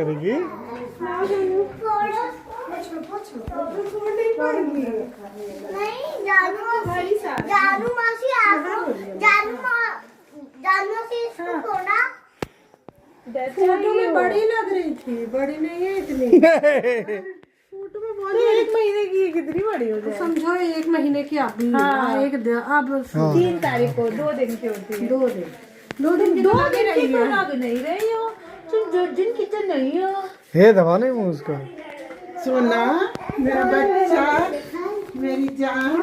करेगी। नहीं जानू मासी जानू मासी इसको थोड़ा फोटो में बड़ी लग रही थी, बड़ी नहीं है इतनी। फोटो में बहुत 1 महीने की कितनी बड़ी हो जाए। समझो 1 महीने की अभी अब 3 तारीख को 2 दिन की होती है। 2 दिन 2 दिन की 2 तो दिन लगी की रही तो है। लग नहीं रही हो तुम, जो जिन किचन नहीं हो। हे दबा नहीं मुँह उसका। सोना मेरा बच्चा मेरी जान।